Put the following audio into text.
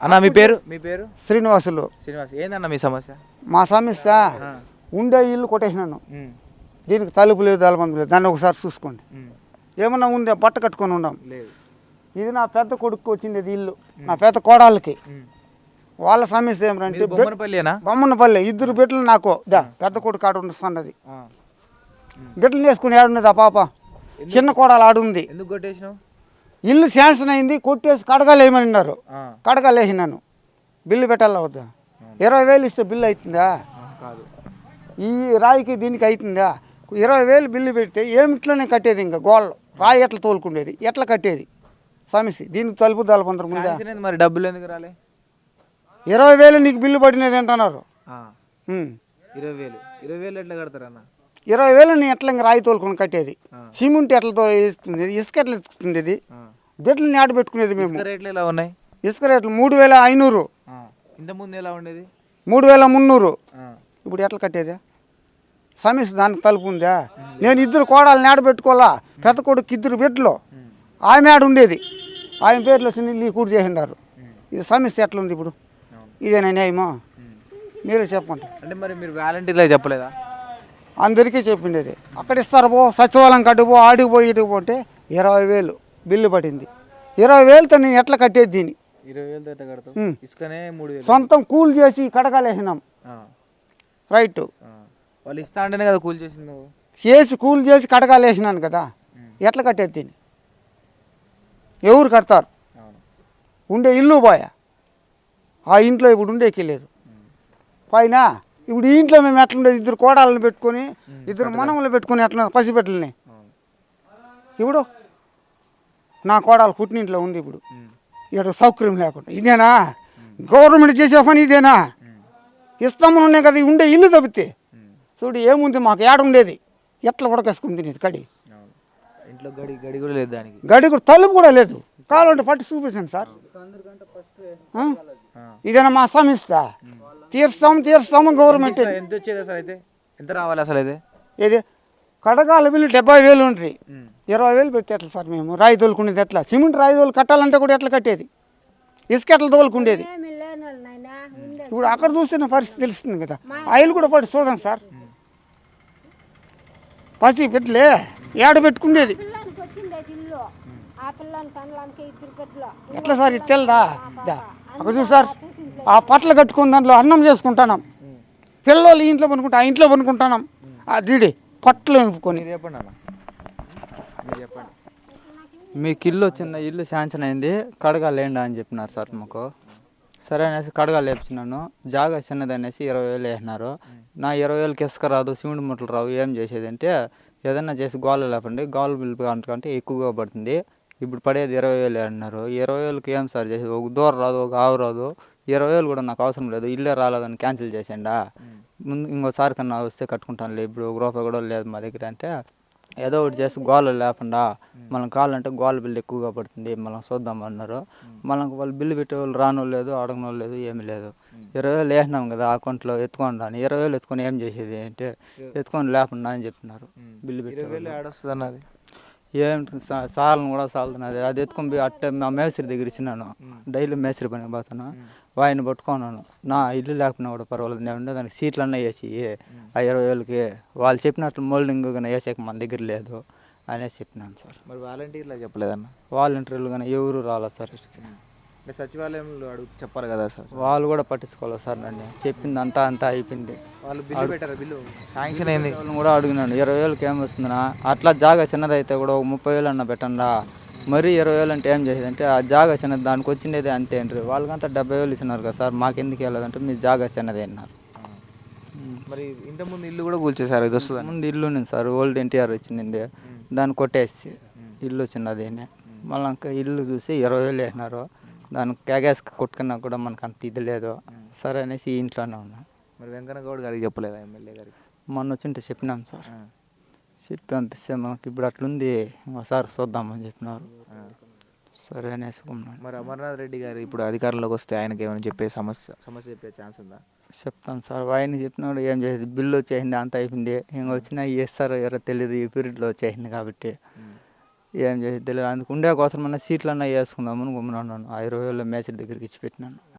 అన్న మీ పేరు శ్రీనివాసులు. శ్రీనివాస్. ఏందన్న మీ సమస్య? మా సమస్య ఉండే ఇల్లు కొట్టేసినాను. దీనికి తలుపు లేదు, దళబంధం లేదు. దాన్ని ఒకసారి చూసుకోండి. ఏమన్నా ఉందే? బట్ట కట్టుకొని ఉన్నాం. ఇది నా పెద్ద కొడుకు వచ్చింది ఇల్లు, నా పెద్ద కోడళ్ళకి. వాళ్ళ సమస్య ఏమంటే బొమ్మనపల్లి 2 బిడ్డలు నాకు. పెద్ద కొడుకు ఆడు ఉన్నది. బిడ్డలు వేసుకుని ఆడున్నది ఆ పాప. చిన్న కోడలు ఆడుంది. ఎందుకు కొట్టేసినావు? ఇల్లు శాంక్షన్ అయింది, కొట్టేసి కడగాలు వేయమన్నారు. కడగాలు వేసినాను. బిల్లు పెట్టాలా వద్దా? 20,000 ఇస్తే బిల్లు అవుతుందా? ఈ రాయికి దీనికి అవుతుందా? 20,000 బిల్లు పెడితే ఏమిట్లోనే కట్టేది. ఇంకా గోళ్ళు రాయి ఎట్లా తోలుకుండేది, ఎట్లా కట్టేది సమస్య. దీనికి తలుపు దళపంతరం ఉందా? మరి డబ్బులు ఎందుకు రాలే? 20,000 నీకు బిల్లు పడినది అంటున్నారు. 20,000 ఎట్లా కడతారన్న? 20,000 నీ ఎట్లా ఇంకా రాయి తోలుకొని కట్టేది. సిమెంట్ ఎట్లతో వేస్తుంది, ఇసుక ఎట్లా ఎత్తుకుండేది, బిడ్డలని ఆడ పెట్టుకునేది మేము. రేట్లు ఎలా ఉన్నాయి? ఇసుక రేట్లు 3,500. ఇంతకుముందు ఎలా ఉండేది? 3,300. ఇప్పుడు ఎట్లా కట్టేది సమస్య? దానికి తలుపు ఉందా? నేను 2 కోడల్ని ఆడ పెట్టుకోవాలా. పెద్ద కొడుకు 2 బిడ్డలు, ఆమె ఆడ ఉండేది. ఆమె పేర్లు వచ్చి నీళ్ళు కూడి చేసినారు. ఇది సమస్య ఎట్లా ఉంది ఇప్పుడు? ఇదేనా న్యాయమా? మీరే చెప్పండి. అంటే మరి మీరు వాలంటీర్లో చెప్పలేదా? అందరికీ చెప్పిండేది. అక్కడ ఇస్తారు పో, సచివాలయం కట్టుపో, ఆడికి పోయి ఇటుకు పోతే 20,000 బిల్లు పడింది. 20,000తో నేను ఎట్లా కట్టేది దీన్ని? 20,000 ఎట్లా కడతావు? ఇసుకనే 3,000 సొంతం కూలి చేసి కడగాలేసినాం. రైట్, వాళ్ళు ఇస్తా అంటేనే కదా కూలి చేసింది. చేసి కూలి చేసి కడగాలేసినాను కదా, ఎట్లా కట్టేది దీన్ని? ఎవరు కడతారు? ఉండే ఇల్లు పోయా, ఆ ఇంట్లో ఇప్పుడు ఉండేకి లేదు. పైన ఇప్పుడు ఈ ఇంట్లో మేము ఎట్లా ఉండేది? 2 కోడళ్ళని పెట్టుకొని 2 మనవలు పెట్టుకొని ఎట్లా పసిబిడ్డలని. ఇప్పుడు నా కోడలు పుట్టినింట్లో ఉంది. ఇప్పుడు ఇక్కడ సౌకర్యం లేకుండా ఇదేనా గవర్నమెంట్ చేసే పని? ఇదేనా? ఇస్తామని ఉన్నాయి కదా ఉండే ఇల్లు తప్పితే. చూడు ఏముంది మాకు ఏడ ఉండేది, ఎట్లా ఉడకేసుకుంది నీది కడి. ఇంట్లో గడి కూడా లేదు, దానికి గడి కూడా తలుపు కూడా లేదు. కావాలంటే పట్టి చూపించండి సార్. ఇదేనా మా సమస్య? తీర్స్తాము గవర్నమెంట్. ఎంత వచ్చేది అసలు? అయితే ఎంత రావాలి అసలు? అయితే ఏది కడగాల బిల్లు 70,000 ఉంటుంది. 20,000 పెడితే ఎట్లా సార్? మేము రాయి తోలుకునేది ఎట్లా? సిమెంట్ రాయి తోలు కట్టాలంటే కూడా ఎట్లా కట్టేది? ఇసుక ఎట్లా తోలుకుండేది? ఇప్పుడు అక్కడ చూస్తున్న పరిస్థితి తెలుస్తుంది కదా. ఆయిల్ కూడా పట్టి చూడండి సార్. పసి పెట్టలే ఏడ పెట్టుకునేది ఎట్లా సార్? ఇది తెలదా? అక్కడ చూసి సార్, ఆ పట్ల కట్టుకుని దాంట్లో అన్నం చేసుకుంటున్నాం. పిల్లలు ఈ ఇంట్లో పనుకుంటా, ఆ ఇంట్లో పనుకుంటున్నాం. ఆ దీడి పట్లు నింపుకొని. చెప్పండి అన్న, మీరు చెప్పండి. మీకు ఇల్లు శాంక్షన్ అయింది, కడగాలేండి అని చెప్పినారు సార్ మాకు. సరే అనేసి కడగా లేపుతున్నాను. జాగా చిన్నది అనేసి 20,000 వేసినారు. నా 20,000కి ఇసుక రాదు, సిమెంట్ ముట్టలు రావు. ఏం చేసేది అంటే ఏదన్నా చేసి గోళ్ళు లేపండి, గోళ్ళ బిల్లు అంటే ఎక్కువగా పడుతుంది. ఇప్పుడు పడేది 20,000 అన్నారు. 20,000కి ఏం సార్ చేసేది? ఒక దూర రాదు, ఒక ఆవు రాదు. 20,000 కూడా నాకు అవసరం లేదు, ఇల్లే రాలేదని క్యాన్సిల్ చేసేయండా. ముందు ఇంకోసారి కన్నా వస్తే కట్టుకుంటానులే, ఇప్పుడు ₹1 కూడా లేదు మా దగ్గర అంటే ఏదో ఒకటి చేసి గోళ్ళు లేకుండా మనం కావాలంటే గోళ్ళ బిల్లు ఎక్కువగా పడుతుంది, మనం చూద్దాం అన్నారు. మనకు వాళ్ళు బిల్లు పెట్టేవాళ్ళు రానో లేదు, అడగనో లేదు, ఏమీ లేదు. 20,000 వేసినాం కదా అకౌంట్లో, ఎత్తుకోండి అని. 20,000 ఎత్తుకొని ఏం చేసేది అంటే ఎత్తుకొని లేకుండా అని చెప్పినారు. బిల్లు పెట్టి ఏం సాలను కూడా సాలుతున్నది. అది ఎత్తుకొని పోయి అట్టే మా మేస్త్రి దగ్గర ఇచ్చినాను. డైలీ మేస్త్రి పని పోతాను, వాయిని పట్టుకున్నాను. నా ఇల్లు లేకపోయినా కూడా పర్వాలేదు, నేను ఉండే దానికి సీట్లన్నా వేసి ఆ 20,000కి వాళ్ళు చెప్పినట్లు మోల్డింగ్ కానీ వేసాక మన దగ్గర లేదు అనేసి చెప్పినాను సార్. మరి వాలంటీర్లో చెప్పలేదన్న? వాలంటీర్లు కానీ ఎవరు రాలేదు సార్. సచివాలయంలో చెప్పాలి కదా సార్. వాళ్ళు కూడా పట్టించుకోలేదు సార్. నన్ను చెప్పింది అంతా అయిపోయింది. వాళ్ళు బిల్లు పెట్టారు, బిల్లు శాంక్షన్ అయింది. వాళ్ళని కూడా అడిగినాను 20,000కి ఏం వస్తుందా? అట్లా జాగా చిన్నదైతే కూడా ఒక 30,000 అన్న పెట్టండా. మరీ 20,000 అంటే ఏం చేసేదంటే ఆ జాగా చిన్నది, దానికి వచ్చిండేది అంతే అంటారు. వాళ్ళకంతా 70,000 ఇచ్చినారు కదా సార్, మాకెందుకు వెళ్ళదంటే మీ జాగా చిన్నదే అన్నారు. మరి ఇంతకుముందు ఇల్లు కూడా కూల్చేశారు, ఇది వస్తుంది. ముందు ఇల్లు ఉంది సార్, ఓల్డ్ ఎన్టీఆర్ వచ్చింది, దాన్ని కొట్టేసి ఇల్లు చిన్నది. మళ్ళీ ఇంకా ఇల్లు చూసి 20,000 వేసినారు. దానికి క్యాగేస్ కొట్టుకున్నా కూడా మనకు అంత ఇది లేదు. సరే అనేసి ఈ ఇంట్లోనే ఉన్నాం. మరి వెంకన్న గౌడ్ గారికి చెప్పలేదా? ఎమ్మెల్యే గారికి మొన్న వచ్చింటే చెప్పినాం సార్. చెప్పి పంపిస్తే మనకి ఇప్పుడు అట్లుంది, ఒకసారి చూద్దామని చెప్పినారు. సరే అనేసి ఉన్నాను. మరి అమర్నాథ్ రెడ్డి గారు ఇప్పుడు అధికారంలోకి వస్తే ఆయనకి ఏమైనా చెప్పే సమస్య చెప్పే ఛాన్స్ ఉందా? చెప్తాను సార్. ఆయన చెప్పినాడు ఏం చేసేది, బిల్లు వచ్చేసింది, అంత అయిపోయింది. ఇంక వచ్చినా ఇస్తారు ఎవరో తెలియదు, ఈ పీరియడ్లో వచ్చేసింది కాబట్టి ఏం చేసి తెలియదు అందుకు ఉండే కోసం సీట్లన్నా వేసుకుందామని గమ్మున ఉన్నాను. ఆ 20,000 మేస్త్రి దగ్గరికి ఇచ్చి పెట్టినాను.